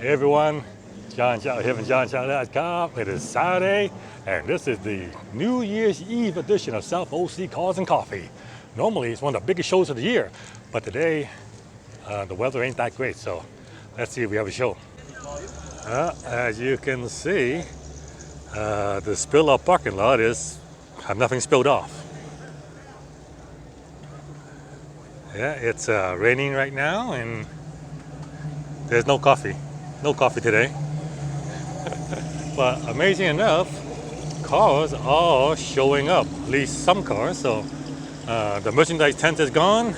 Hey everyone, John Chow here from JohnChow.com. It is Saturday, and this is the New Year's Eve edition of South OC Cars and Coffee. Normally, it's one of the biggest shows of the year, but today the weather ain't that great, so let's see if we have a show. As you can see, the spill off parking lot have nothing spilled off. Yeah, it's raining right now, and there's no coffee. No coffee today. But amazing enough, cars are showing up, at least some cars. So the merchandise tent is gone.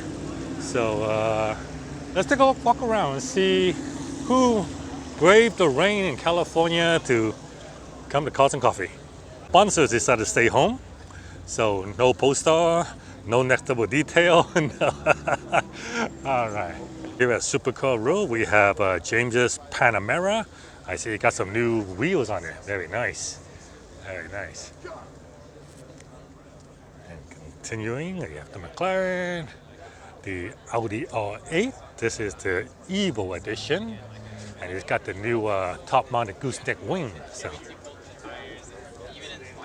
So let's take a walk around and see who braved the rain in California to come to Cars and Coffee. Sponsors decided to stay home. So no poster, no next level detail. All right. Here at Supercar Road, we have James's Panamera. I see you got some new wheels on it. Very nice. Very nice. And continuing, we have the McLaren, the Audi R8. This is the Evo edition. And it's got the new top-mounted gooseneck wing. So.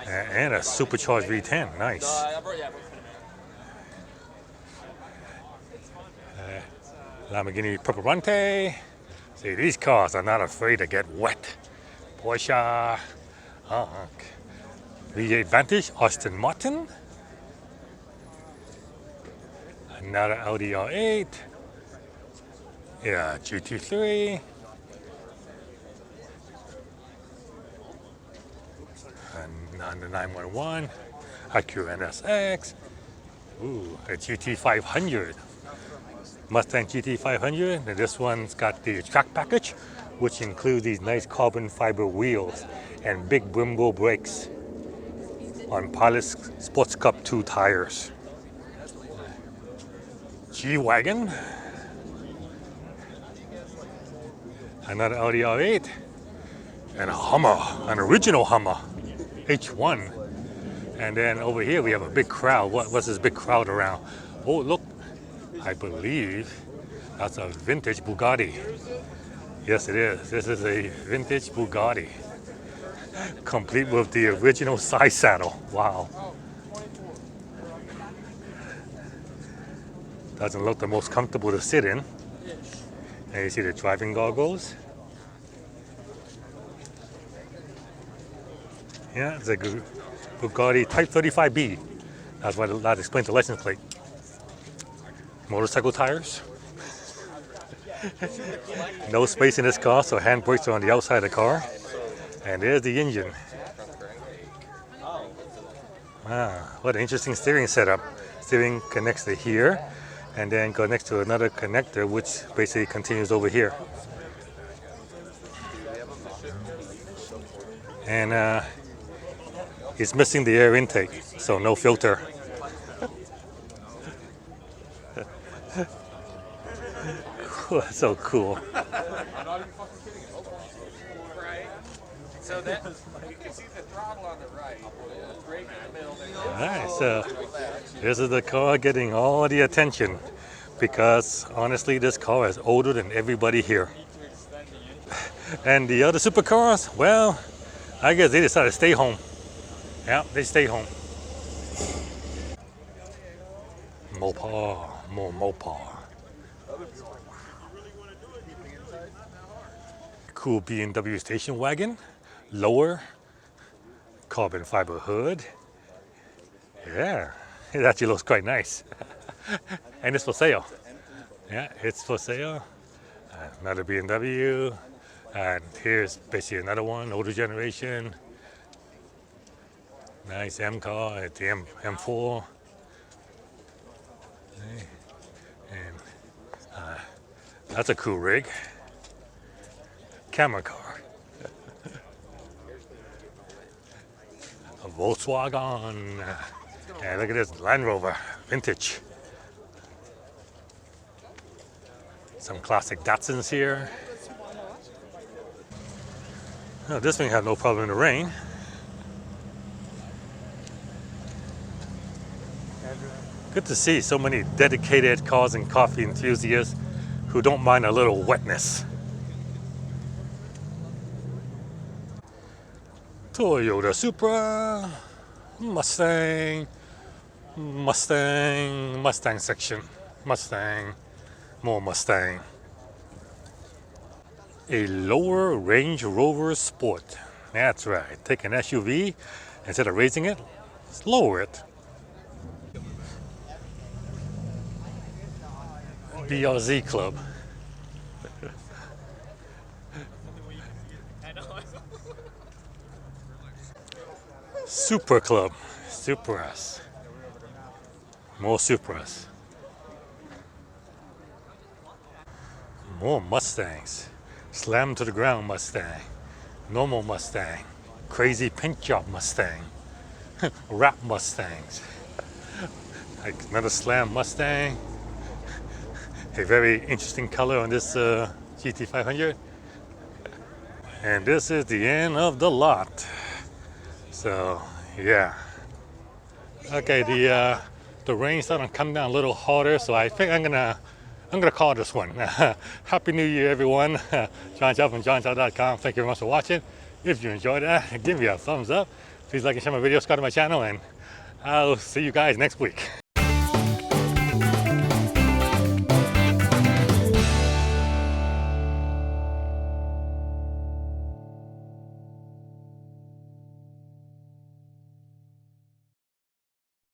And a supercharged V10. Nice. Lamborghini Purpurante. See, these cars are not afraid to get wet. Porsche, V8 Vantage, Aston Martin. Another Audi R8. Yeah, GT3. And the 911. Acura NSX. Ooh, a GT500. Mustang GT500, and this one's got the track package, which includes these nice carbon fiber wheels and big Brembo brakes on Pilot Sports Cup 2 tires. G-Wagon, another Audi R8, and a Hummer, an original Hummer, H1. And then over here we have a big crowd. What's this big crowd around? Oh, look. I believe that's a vintage Bugatti. Yes, it is. This is a vintage Bugatti, complete with the original side saddle. Wow. Doesn't look the most comfortable to sit in. And you see the driving goggles. Yeah, it's a Bugatti Type 35B. That's why that explains the license plate. Motorcycle tires. No space in this car, so handbrakes are on the outside of the car. And there's the engine. Wow, what an interesting steering setup. Steering connects to here, and then connects to another connector, which basically continues over here. And it's missing the air intake, so no filter. That's so cool. So that you can see the throttle on the right. Brake in the middle. All right, so this is the car getting all the attention because honestly, this car is older than everybody here. And the other supercars, well, I guess they decided to stay home. Yeah, they stay home. Mopar, more Mopar. Cool BMW station wagon, lower carbon fiber hood. Yeah, it actually looks quite nice. And it's for sale. Yeah, it's for sale. Another BMW. And here's basically another one, older generation. Nice M car, it's the M4. And that's a cool rig. Camera car. A Volkswagen. And look at this Land Rover, vintage. Some classic Datsuns here. Oh, this thing had no problem in the rain. Good to see so many dedicated cars and coffee enthusiasts who don't mind a little wetness. Toyota Supra, Mustang, Mustang section, Mustang, more Mustang. A lower Range Rover Sport. That's right. Take an SUV, instead of raising it, let's lower it. BRZ Club. Super Club. Supras. More Supras. More Mustangs. Slam to the ground Mustang. Normal Mustang. Crazy paint job Mustang. Wrap Mustangs. Like another Slam Mustang. A very interesting color on this GT500. And this is the end of the lot. So yeah. Okay, the rain starting to come down a little harder, so I think I'm gonna call this one. Happy New Year, everyone. John Chow from johnchow.com. Thank you very much for watching. If you enjoyed that, give me a thumbs up. Please like and share my video, subscribe to my channel, and I'll see you guys next week.